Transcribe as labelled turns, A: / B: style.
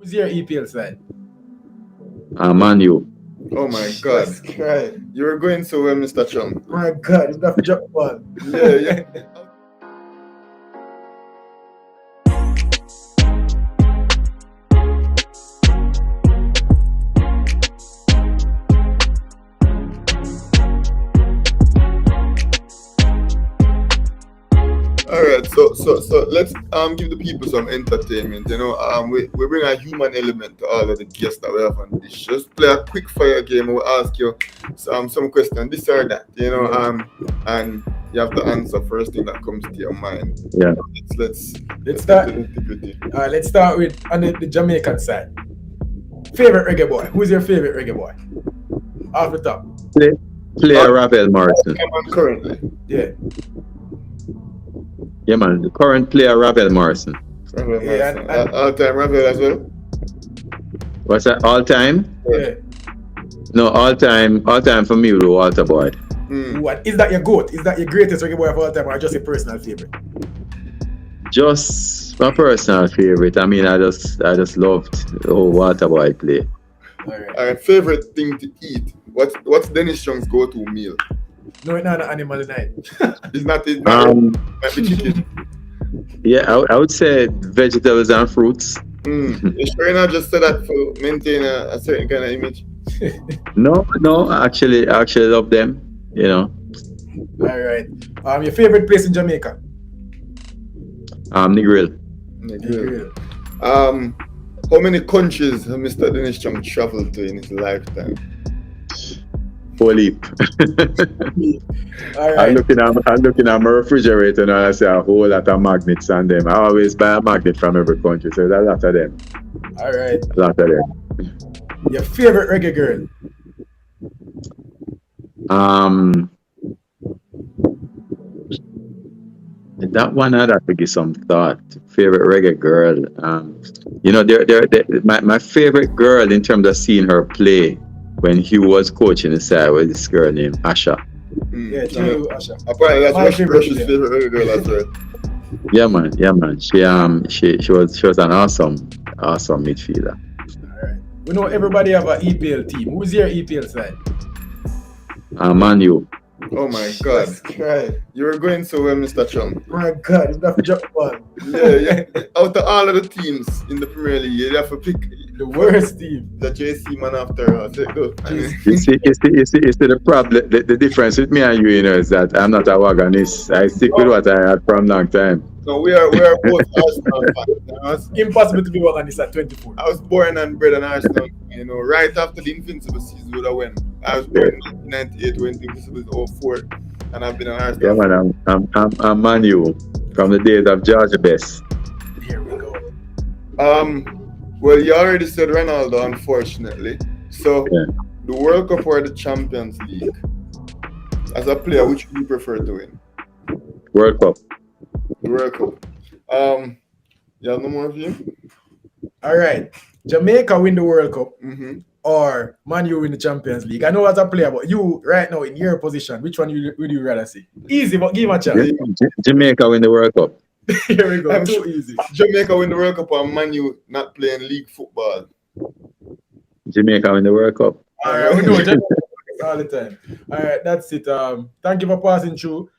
A: Who's your EPL side?
B: Man U.
C: Oh my God.
A: Jesus Christ.
C: You were going so well, Mr. Chung.
A: My God, you have to drop one.
C: Yeah. All right, so let's give the people some entertainment. We bring a human element to all of the guests that we have on this. Just play a quick fire game. We'll ask you some question, this or that. And you have to answer first thing that comes to your mind.
B: Yeah.
C: Let's
A: start.
C: get to the nitty-gritty.
A: All right, let's start with on the Jamaican side. Favorite reggae boy? Who's your favorite reggae boy? Off the top.
B: Player Ravel Morrison.
C: Currently.
A: Yeah.
B: Yeah, man. The current player Ravel Morrison.
C: Ravel
A: Yeah,
C: Morrison.
A: and-
C: All-time Ravel as well.
B: What's that? All time?
A: Yeah.
B: No, all time for me with Walter Boyd.
A: What is that your GOAT? Is that your greatest reggae boy of all time, or just your personal favorite?
B: Just my personal favorite. I mean, I just loved the whole Walter Boyd play.
A: All right.
C: All right, favorite thing to eat. What's Dennis Chung's go-to meal?
A: No, it's not an animal night.
C: It's not might be chicken.
B: Yeah, I would say vegetables and fruits.
C: You sure you not just say that for maintain a certain kind of image?
B: No, actually love them.
A: All right. Your favorite place in Jamaica?
B: The grill.
C: Good. How many countries has Mr. Dennis Chung traveled to in his lifetime?
B: Whole heap.
A: All right.
B: I'm looking at my refrigerator and I see a whole lot of magnets on them. I always buy a magnet from every country, so there's a lot of them.
A: All right.
B: A lot of them.
A: Your favorite reggae girl?
B: That one I'd have to give some thought. Favorite reggae girl. My favorite girl in terms of seeing her play when he was coaching the side was this girl named Asha.
A: Yeah, true, Asha.
C: Apparently that's
A: My favorite
C: Rush's favorite reggae girl as well.
B: Yeah man. She was an awesome midfielder.
A: All right. We know everybody have an EPL team. Who's your EPL side?
B: Man U.
C: Oh my God.
A: Jesus Christ.
C: You were going so well, Mr. Chung.
A: My God, you have to drop one.
C: Yeah. Out of all of the teams in the Premier League, you have to pick
A: The worst team.
C: the JC man after us. Go.
B: You see the problem. The difference with me and you, is that I'm not a wagonist. I stick with what I had from long time.
C: No, we are both Arsenal fans.
A: Impossible to be working on this at 24.
C: I was born and bred an Arsenal, right after the Invincible season would have went. I was born in 1998 when the Invincible was 04, and I've been an Arsenal.
B: Yeah, man, I'm Man U from the days of George Best.
A: Here we go.
C: Well, you already said Ronaldo, unfortunately. So,
B: Yeah.
C: the World Cup or the Champions League? As a player, which would you prefer to win?
B: World Cup.
C: The World Cup. You have no more of you?
A: All right. Jamaica win the World Cup
C: Mm-hmm.
A: or Man U win the Champions League. I know as a player, but you right now in your position, which one would you rather see? Easy, but give him a chance.
B: Jamaica win the World Cup.
A: Here we go.
C: I'm
A: Too
C: sure-
A: easy.
C: Jamaica win the World Cup and Man U not playing league football.
B: Jamaica win the World Cup.
A: All right, we know Jamaica all the time. All right, that's it. Thank you for passing through.